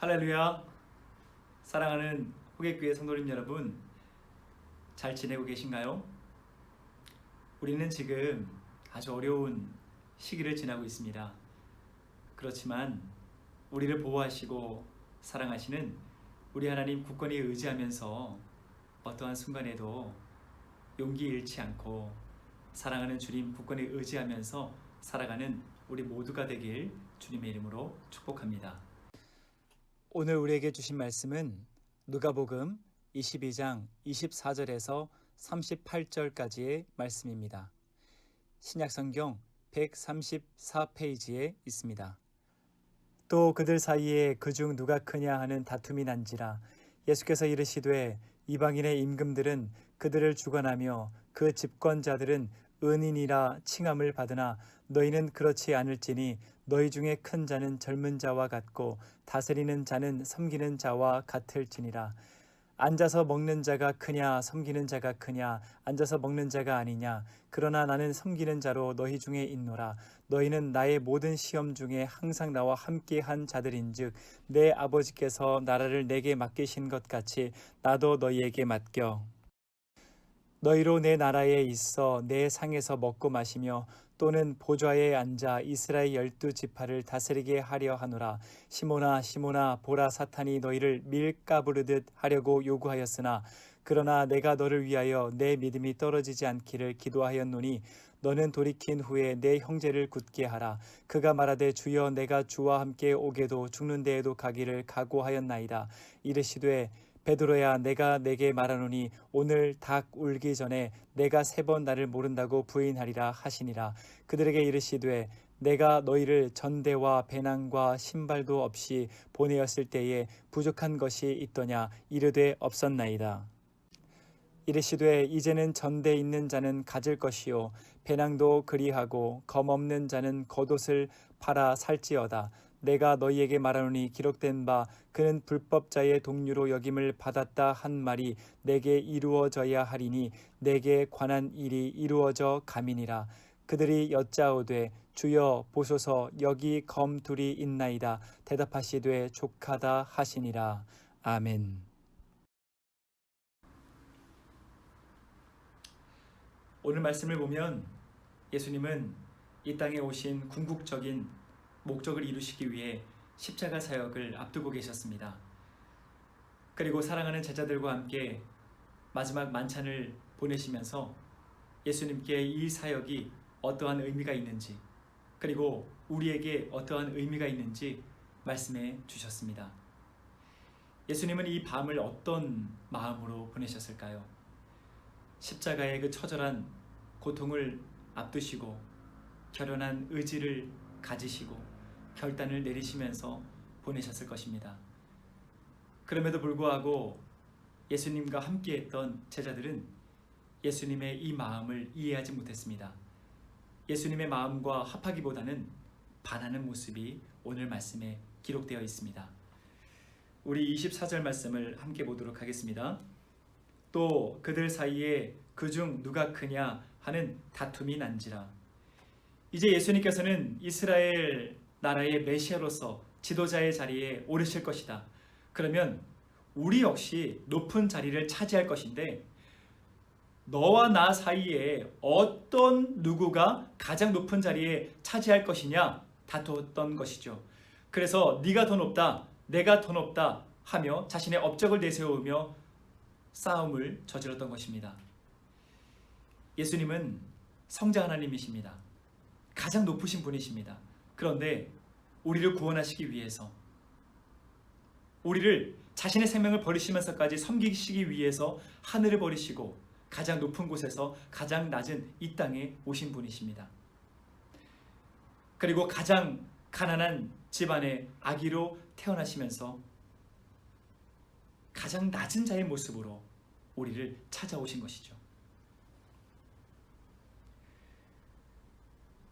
할렐루야. 사랑하는 호객교회 성도님 여러분, 잘 지내고 계신가요? 우리는 지금 아주 어려운 시기를 지나고 있습니다. 그렇지만 우리를 보호하시고 사랑하시는 우리 하나님 굳건히 의지하면서 어떠한 순간에도 용기 잃지 않고 사랑하는 주님 굳건히 의지하면서 살아가는 우리 모두가 되길 주님의 이름으로 축복합니다. 오늘 우리에게 주신 말씀은 누가복음 22장 24절에서 38절까지의 말씀입니다. 신약성경 134페이지에 있습니다. 또 그들 사이에 그중 누가 크냐 하는 다툼이 난지라. 예수께서 이르시되 이방인의 임금들은 그들을 주관하며 그 집권자들은 은인이라 칭함을 받으나 너희는 그렇지 않을지니 너희 중에 큰 자는 젊은 자와 같고 다스리는 자는 섬기는 자와 같을지니라. 앉아서 먹는 자가 크냐 섬기는 자가 크냐. 앉아서 먹는 자가 아니냐. 그러나 나는 섬기는 자로 너희 중에 있노라. 너희는 나의 모든 시험 중에 항상 나와 함께한 자들인즉 내 아버지께서 나라를 내게 맡기신 것 같이 나도 너희에게 맡겨. 너희로 내 나라에 있어 내 상에서 먹고 마시며 또는 보좌에 앉아 이스라엘 12지파를 다스리게 하려 하노라. 시몬아 시몬아 보라 사탄이 너희를 밀가부르듯 하려고 요구하였으나 그러나 내가 너를 위하여 내 믿음이 떨어지지 않기를 기도하였노니 너는 돌이킨 후에 내 형제를 굳게 하라. 그가 말하되 주여 내가 주와 함께 오게도 죽는 데에도 가기를 각오하였나이다. 이르시되 베드로야 내가 내게 말하노니 오늘 닭 울기 전에 내가 3번 나를 모른다고 부인하리라 하시니라. 그들에게 이르시되 내가 너희를 전대와 배낭과 신발도 없이 보내었을 때에 부족한 것이 있더냐. 이르되 없었나이다. 이르시되 이제는 전대 있는 자는 가질 것이요 배낭도 그리하고 검 없는 자는 겉옷을 팔아 살지어다. 내가 너희에게 말하노니 기록된 바 그는 불법자의 동류로 여김을 받았다 한 말이 내게 이루어져야 하리니 내게 관한 일이 이루어져 감이니라. 그들이 여짜오되 주여 보소서 여기 검 둘이 있나이다. 대답하시되 족하다 하시니라. 아멘. 오늘 말씀을 보면 예수님은 이 땅에 오신 궁극적인 목적을 이루시기 위해 십자가 사역을 앞두고 계셨습니다. 그리고 사랑하는 제자들과 함께 마지막 만찬을 보내시면서 예수님께 이 사역이 어떠한 의미가 있는지 그리고 우리에게 어떠한 의미가 있는지 말씀해 주셨습니다. 예수님은 이 밤을 어떤 마음으로 보내셨을까요? 십자가의 그 처절한 고통을 앞두시고 결연한 의지를 가지시고 결단을 내리시면서 보내셨을 것입니다. 그럼에도 불구하고 예수님과 함께했던 제자들은 예수님의 이 마음을 이해하지 못했습니다. 예수님의 마음과 합하기보다는 반하는 모습이 오늘 말씀에 기록되어 있습니다. 우리 24절 말씀을 함께 보도록 하겠습니다. 또 그들 사이에 그중 누가 크냐 하는 다툼이 난지라. 이제 예수님께서는 이스라엘 나라의 메시아로서 지도자의 자리에 오르실 것이다. 그러면 우리 역시 높은 자리를 차지할 것인데 너와 나 사이에 어떤 누구가 가장 높은 자리에 차지할 것이냐 다투었던 것이죠. 그래서 네가 더 높다, 내가 더 높다 하며 자신의 업적을 내세우며 싸움을 저질렀던 것입니다. 예수님은 성자 하나님이십니다. 가장 높으신 분이십니다. 그런데 우리를 구원하시기 위해서 우리를 자신의 생명을 버리시면서까지 섬기시기 위해서 하늘을 버리시고 가장 높은 곳에서 가장 낮은 이 땅에 오신 분이십니다. 그리고 가장 가난한 집안의 아기로 태어나시면서 가장 낮은 자의 모습으로 우리를 찾아오신 것이죠.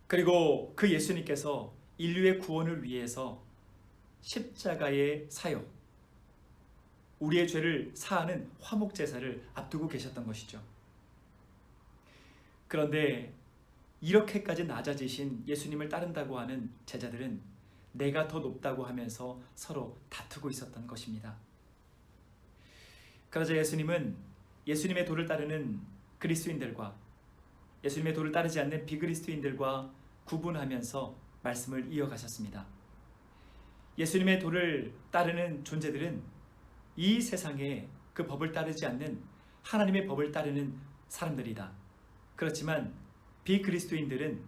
그리고 그 예수님께서 인류의 구원을 위해서 십자가의 사역, 우리의 죄를 사하는 화목제사를 앞두고 계셨던 것이죠. 그런데 이렇게까지 낮아지신 예수님을 따른다고 하는 제자들은 내가 더 높다고 하면서 서로 다투고 있었던 것입니다. 그러자 예수님은 예수님의 도를 따르는 그리스도인들과 예수님의 도를 따르지 않는 비그리스도인들과 구분하면서 말씀을 이어가셨습니다. 예수님의 도를 따르는 존재들은 이 세상에 그 법을 따르지 않는 하나님의 법을 따르는 사람들이다. 그렇지만 비그리스도인들은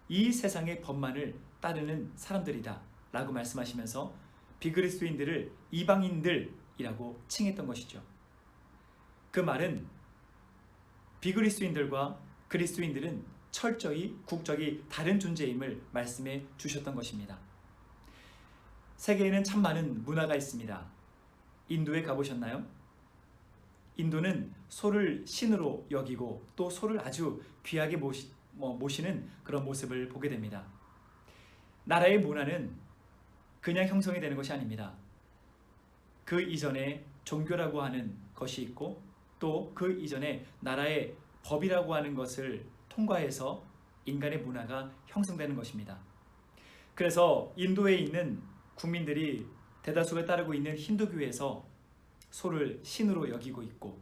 이 세상의 법만을 따르는 사람들이다 라고 말씀하시면서 비그리스도인들을 이방인들이라고 칭했던 것이죠. 그 말은 비그리스도인들과 그리스도인들은 철저히 국적이 다른 존재임을 말씀해 주셨던 것입니다. 세계에는 참 많은 문화가 있습니다. 인도에 가보셨나요? 인도는 소를 신으로 여기고 또 소를 아주 귀하게 모시는 그런 모습을 보게 됩니다. 나라의 문화는 그냥 형성이 되는 것이 아닙니다. 그 이전에 종교라고 하는 것이 있고 또 그 이전에 나라의 법이라고 하는 것을 통과해서 인간의 문화가 형성되는 것입니다. 그래서 인도에 있는 국민들이 대다수가 따르고 있는 힌두교에서 소를 신으로 여기고 있고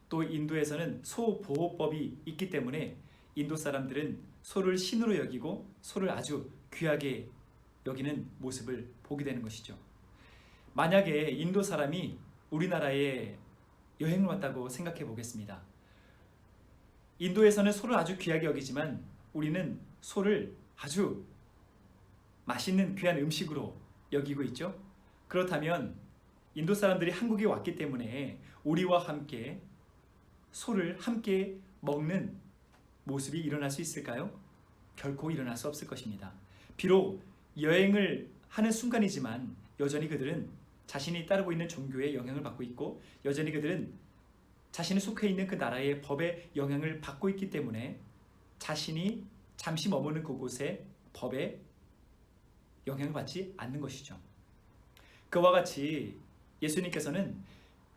또 인도에서는 소보호법이 있기 때문에 인도 사람들은 소를 신으로 여기고 소를 아주 귀하게 여기는 모습을 보게 되는 것이죠. 만약에 인도 사람이 우리나라에 여행을 왔다고 생각해 보겠습니다. 인도에서는 소를 아주 귀하게 여기지만 우리는 소를 아주 맛있는 귀한 음식으로 여기고 있죠. 그렇다면 인도 사람들이 한국에 왔기 때문에 우리와 함께 소를 함께 먹는 모습이 일어날 수 있을까요? 결코 일어날 수 없을 것입니다. 비록 여행을 하는 순간이지만 여전히 그들은 자신이 따르고 있는 종교의 영향을 받고 있고 여전히 그들은 자신이 속해 있는 그 나라의 법의 영향을 받고 있기 때문에 자신이 잠시 머무는 그곳의 법에 영향을 받지 않는 것이죠. 그와 같이 예수님께서는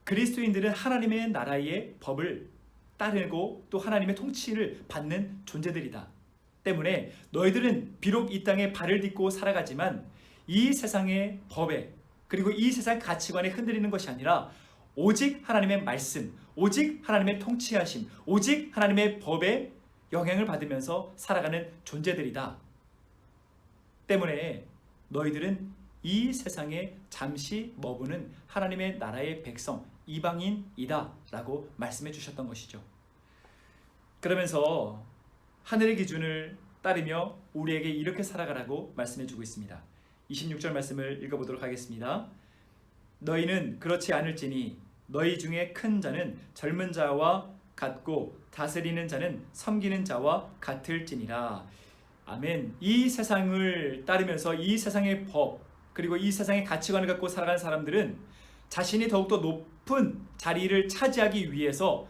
그리스도인들은 하나님의 나라의 법을 따르고 또 하나님의 통치를 받는 존재들이다. 때문에 너희들은 비록 이 땅에 발을 딛고 살아가지만 이 세상의 법에 그리고 이 세상 가치관에 흔들리는 것이 아니라 오직 하나님의 말씀, 오직 하나님의 통치하심, 오직 하나님의 법에 영향을 받으면서 살아가는 존재들이다. 때문에 너희들은 이 세상에 잠시 머무는 하나님의 나라의 백성, 이방인이다 라고 말씀해 주셨던 것이죠. 그러면서 하늘의 기준을 따르며 우리에게 이렇게 살아가라고 말씀해 주고 있습니다. 26절 말씀을 읽어보도록 하겠습니다. 너희는 그렇지 않을지니 너희 중에 큰 자는 젊은 자와 같고 다스리는 자는 섬기는 자와 같을지니라. 아멘. 이 세상을 따르면서 이 세상의 법 그리고 이 세상의 가치관을 갖고 살아가는 사람들은 자신이 더욱더 높은 자리를 차지하기 위해서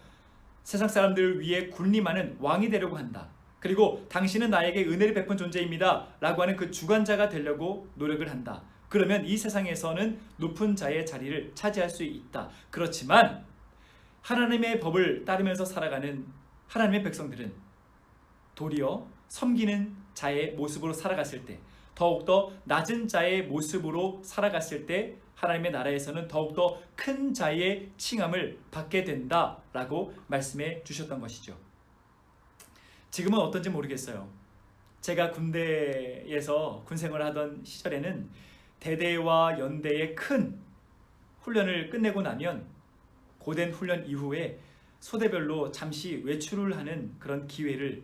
세상 사람들을 위해 군림하는 왕이 되려고 한다. 그리고 당신은 나에게 은혜를 베푼 존재입니다 라고 하는 그 주관자가 되려고 노력을 한다. 그러면 이 세상에서는 높은 자의 자리를 차지할 수 있다. 그렇지만 하나님의 법을 따르면서 살아가는 하나님의 백성들은 도리어 섬기는 자의 모습으로 살아갔을 때, 더욱더 낮은 자의 모습으로 살아갔을 때 하나님의 나라에서는 더욱더 큰 자의 칭함을 받게 된다라고 말씀해 주셨던 것이죠. 지금은 어떤지 모르겠어요. 제가 군대에서 군생활을 하던 시절에는 대대와 연대의 큰 훈련을 끝내고 나면 고된 훈련 이후에 소대별로 잠시 외출을 하는 그런 기회를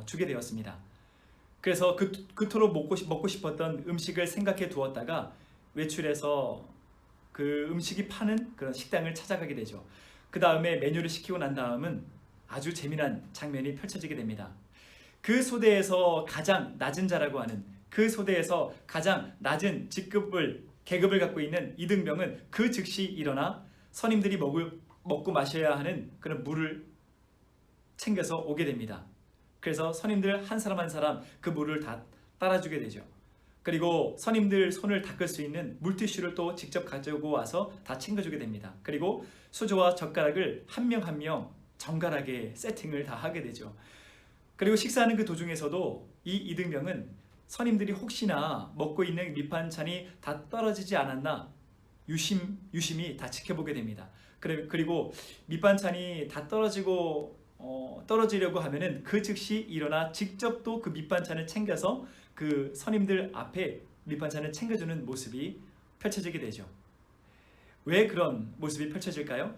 주게 되었습니다. 그래서 그토록 먹고 싶었던 음식을 생각해 두었다가 외출해서 그 음식이 파는 그런 식당을 찾아가게 되죠. 그 다음에 메뉴를 시키고 난 다음은 아주 재미난 장면이 펼쳐지게 됩니다. 그 소대에서 가장 낮은 자라고 하는 그 소대에서 가장 낮은 계급을 갖고 있는 이등병은 그 즉시 일어나 선임들이 먹고 마셔야 하는 그런 물을 챙겨서 오게 됩니다. 그래서 선임들 한 사람 한 사람 그 물을 다 따라주게 되죠. 그리고 선임들 손을 닦을 수 있는 물티슈를 또 직접 가지고 와서 다 챙겨주게 됩니다. 그리고 수저와 젓가락을 한 명 한 명 정갈하게 세팅을 다 하게 되죠. 그리고 식사하는 그 도중에서도 이 이등병은 선임들이 혹시나 먹고 있는 밑반찬이 다 떨어지지 않았나 유심히 다 지켜보게 됩니다. 그리고 밑반찬이 다 떨어지려고 하면은 그 즉시 일어나 직접 또 그 밑반찬을 챙겨서 그 선임들 앞에 밑반찬을 챙겨주는 모습이 펼쳐지게 되죠. 왜 그런 모습이 펼쳐질까요?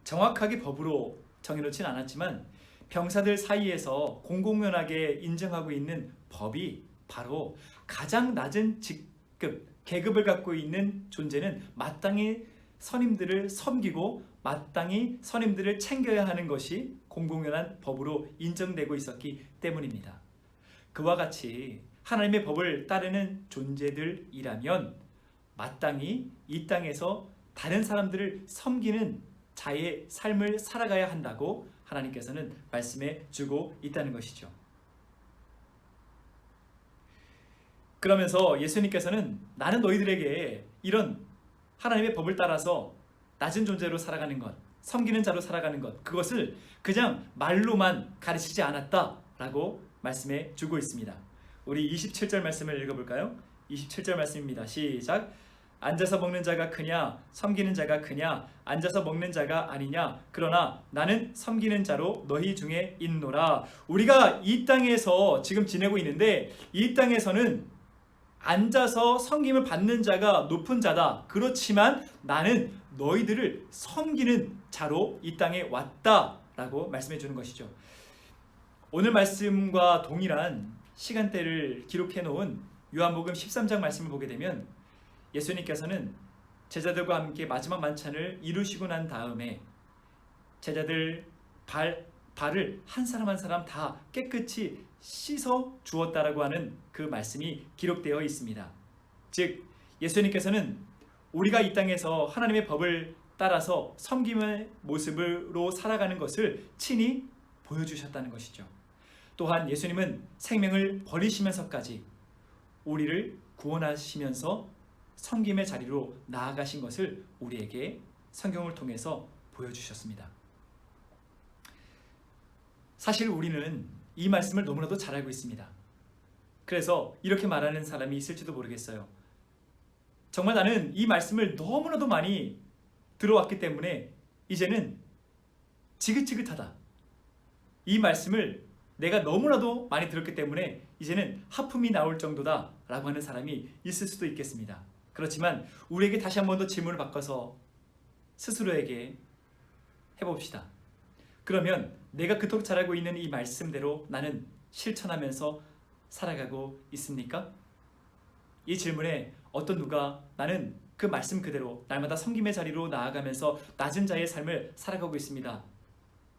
정확하게 법으로 정해놓진 않았지만 병사들 사이에서 공공연하게 인정하고 있는 법이 바로 가장 낮은 직급, 계급을 갖고 있는 존재는 마땅히 선임들을 섬기고 마땅히 선임들을 챙겨야 하는 것이 공공연한 법으로 인정되고 있었기 때문입니다. 그와 같이 하나님의 법을 따르는 존재들이라면 마땅히 이 땅에서 다른 사람들을 섬기는 자의 삶을 살아가야 한다고 하나님께서는 말씀해 주고 있다는 것이죠. 그러면서 예수님께서는 나는 너희들에게 이런 하나님의 법을 따라서 낮은 존재로 살아가는 것, 섬기는 자로 살아가는 것, 그것을 그냥 말로만 가르치지 않았다라고 말씀해 주고 있습니다. 우리 27절 말씀을 읽어볼까요? 27절 말씀입니다. 시작. 앉아서 먹는 자가 크냐 섬기는 자가 크냐 앉아서 먹는 자가 아니냐 그러나 나는 섬기는 자로 너희 중에 있노라. 우리가 이 땅에서 지금 지내고 있는데 이 땅에서는 앉아서 섬김을 받는 자가 높은 자다. 그렇지만 나는 너희들을 섬기는 자로 이 땅에 왔다라고 말씀해 주는 것이죠. 오늘 말씀과 동일한 시간대를 기록해 놓은 요한복음 13장 말씀을 보게 되면 예수님께서는 제자들과 함께 마지막 만찬을 이루시고 난 다음에 제자들 발을 한 사람 한 사람 다 깨끗이 씻어 주었다라고 하는 그 말씀이 기록되어 있습니다. 즉 예수님께서는 우리가 이 땅에서 하나님의 법을 따라서 섬김의 모습으로 살아가는 것을 친히 보여주셨다는 것이죠. 또한 예수님은 생명을 버리시면서까지 우리를 구원하시면서 섬김의 자리로 나아가신 것을 우리에게 성경을 통해서 보여주셨습니다. 사실 우리는 이 말씀을 너무나도 잘 알고 있습니다. 그래서 이렇게 말하는 사람이 있을지도 모르겠어요. 정말 나는 이 말씀을 너무나도 많이 들어왔기 때문에 이제는 지긋지긋하다. 이 말씀을 내가 너무나도 많이 들었기 때문에 이제는 하품이 나올 정도다 라고 하는 사람이 있을 수도 있겠습니다. 그렇지만 우리에게 다시 한 번 더 질문을 바꿔서 스스로에게 해봅시다. 그러면 내가 그토록 잘 알고 있는 이 말씀대로 나는 실천하면서 살아가고 있습니까? 이 질문에 어떤 누가 나는 그 말씀 그대로 날마다 섬김의 자리로 나아가면서 낮은 자의 삶을 살아가고 있습니다.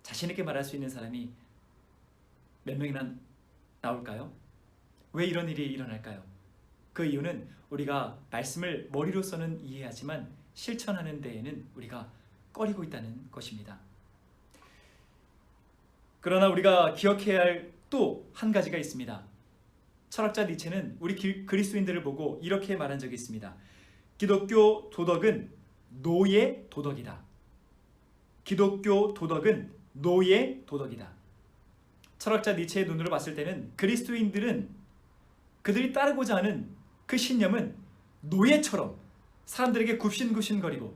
자신 있게 말할 수 있는 사람이 몇 명이나 나올까요? 왜 이런 일이 일어날까요? 그 이유는 우리가 말씀을 머리로서는 이해하지만 실천하는 데에는 우리가 꺼리고 있다는 것입니다. 그러나 우리가 기억해야 할 또 한 가지가 있습니다. 철학자 니체는 우리 그리스도인들을 보고 이렇게 말한 적이 있습니다. 기독교 도덕은 노예 도덕이다. 기독교 도덕은 노예 도덕이다. 철학자 니체의 눈으로 봤을 때는 그리스도인들은 그들이 따르고자 하는 그 신념은 노예처럼 사람들에게 굽신굽신거리고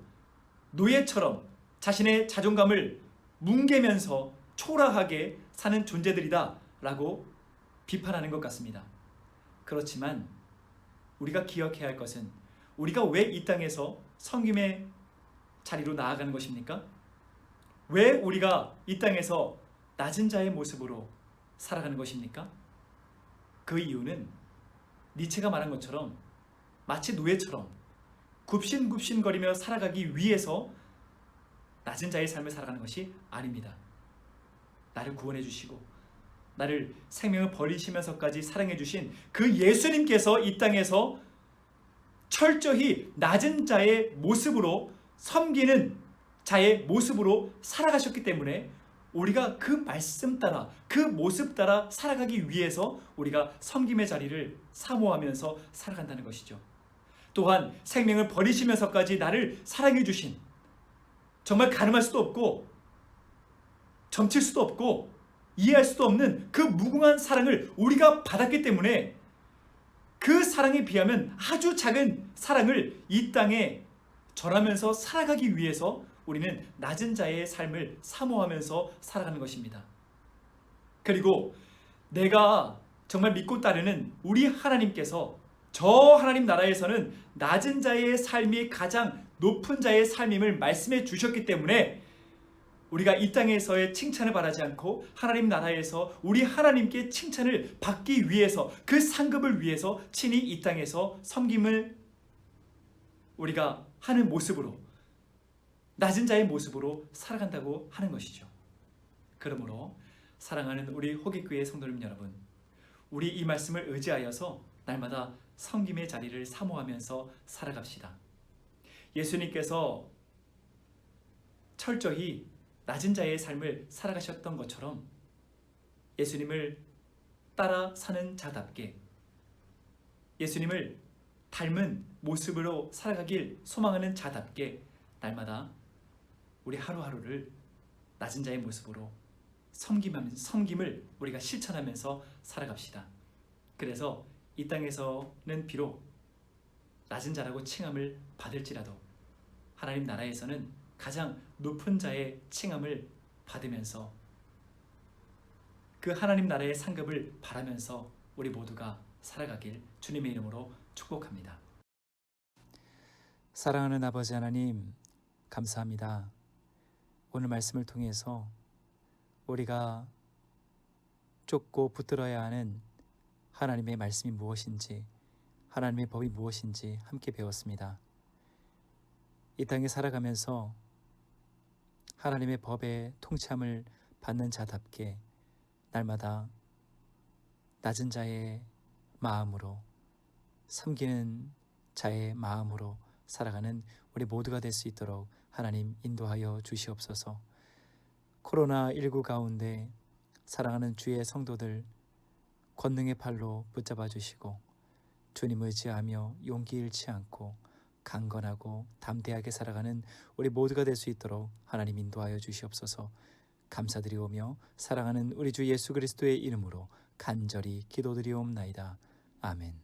노예처럼 자신의 자존감을 뭉개면서 초라하게 사는 존재들이다 라고 비판하는 것 같습니다. 그렇지만 우리가 기억해야 할 것은 우리가 왜 이 땅에서 섬김의 자리로 나아가는 것입니까? 왜 우리가 이 땅에서 낮은 자의 모습으로 살아가는 것입니까? 그 이유는 니체가 말한 것처럼 마치 노예처럼 굽신굽신거리며 살아가기 위해서 낮은 자의 삶을 살아가는 것이 아닙니다. 나를 구원해 주시고 나를 생명을 버리시면서까지 사랑해 주신 그 예수님께서 이 땅에서 철저히 낮은 자의 모습으로 섬기는 자의 모습으로 살아가셨기 때문에 우리가 그 말씀 따라 그 모습 따라 살아가기 위해서 우리가 섬김의 자리를 사모하면서 살아간다는 것이죠. 또한 생명을 버리시면서까지 나를 사랑해 주신 정말 가늠할 수도 없고 점칠 수도 없고 이해할 수도 없는 그 무궁한 사랑을 우리가 받았기 때문에 그 사랑에 비하면 아주 작은 사랑을 이 땅에 절하면서 살아가기 위해서 우리는 낮은 자의 삶을 사모하면서 살아가는 것입니다. 그리고 내가 정말 믿고 따르는 우리 하나님께서 저 하나님 나라에서는 낮은 자의 삶이 가장 높은 자의 삶임을 말씀해 주셨기 때문에 우리가 이 땅에서의 칭찬을 바라지 않고 하나님 나라에서 우리 하나님께 칭찬을 받기 위해서 그 상급을 위해서 친히 이 땅에서 섬김을 우리가 하는 모습으로 낮은 자의 모습으로 살아간다고 하는 것이죠. 그러므로 사랑하는 우리 호깃교회 성도님 여러분, 우리 이 말씀을 의지하여서 날마다 섬김의 자리를 사모하면서 살아갑시다. 예수님께서 철저히 낮은 자의 삶을 살아가셨던 것처럼 예수님을 따라 사는 자답게 예수님을 닮은 모습으로 살아가길 소망하는 자답게 날마다 우리 하루하루를 낮은 자의 모습으로 섬김을 우리가 실천하면서 살아갑시다. 그래서 이 땅에서는 비록 낮은 자라고 칭함을 받을지라도 하나님 나라에서는 가장 높은 자의 칭함을 받으면서 그 하나님 나라의 상급을 바라면서 우리 모두가 살아가길 주님의 이름으로 축복합니다. 사랑하는 아버지 하나님, 감사합니다. 오늘 말씀을 통해서 우리가 쫓고 붙들어야 하는 하나님의 말씀이 무엇인지, 하나님의 법이 무엇인지 함께 배웠습니다. 이 땅에 살아가면서 하나님의 법의 통참을 받는 자답게 날마다 낮은 자의 마음으로, 섬기는 자의 마음으로 살아가는 우리 모두가 될 수 있도록 하나님 인도하여 주시옵소서. 코로나19 가운데 사랑하는 주의 성도들 권능의 팔로 붙잡아 주시고 주님 의지하며 용기 잃지 않고 강건하고 담대하게 살아가는 우리 모두가 될 수 있도록 하나님 인도하여 주시옵소서. 감사드리오며 사랑하는 우리 주 예수 그리스도의 이름으로 간절히 기도드리옵나이다. 아멘.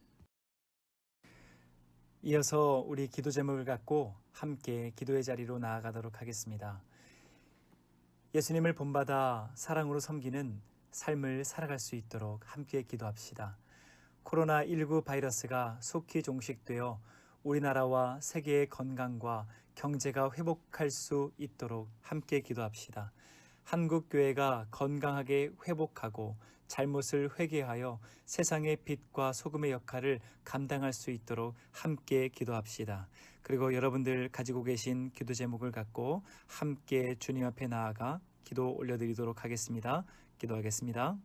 이어서 우리 기도 제목을 갖고 함께 기도의 자리로 나아가도록 하겠습니다. 예수님을 본받아 사랑으로 섬기는 삶을 살아갈 수 있도록 함께 기도합시다. 코로나19 바이러스가 속히 종식되어 우리나라와 세계의 건강과 경제가 회복할 수 있도록 함께 기도합시다. 한국교회가 건강하게 회복하고 잘못을 회개하여 세상의 빛과 소금의 역할을 감당할 수 있도록 함께 기도합시다. 그리고 여러분들 가지고 계신 기도 제목을 갖고 함께 주님 앞에 나아가 기도 올려드리도록 하겠습니다. 기도하겠습니다.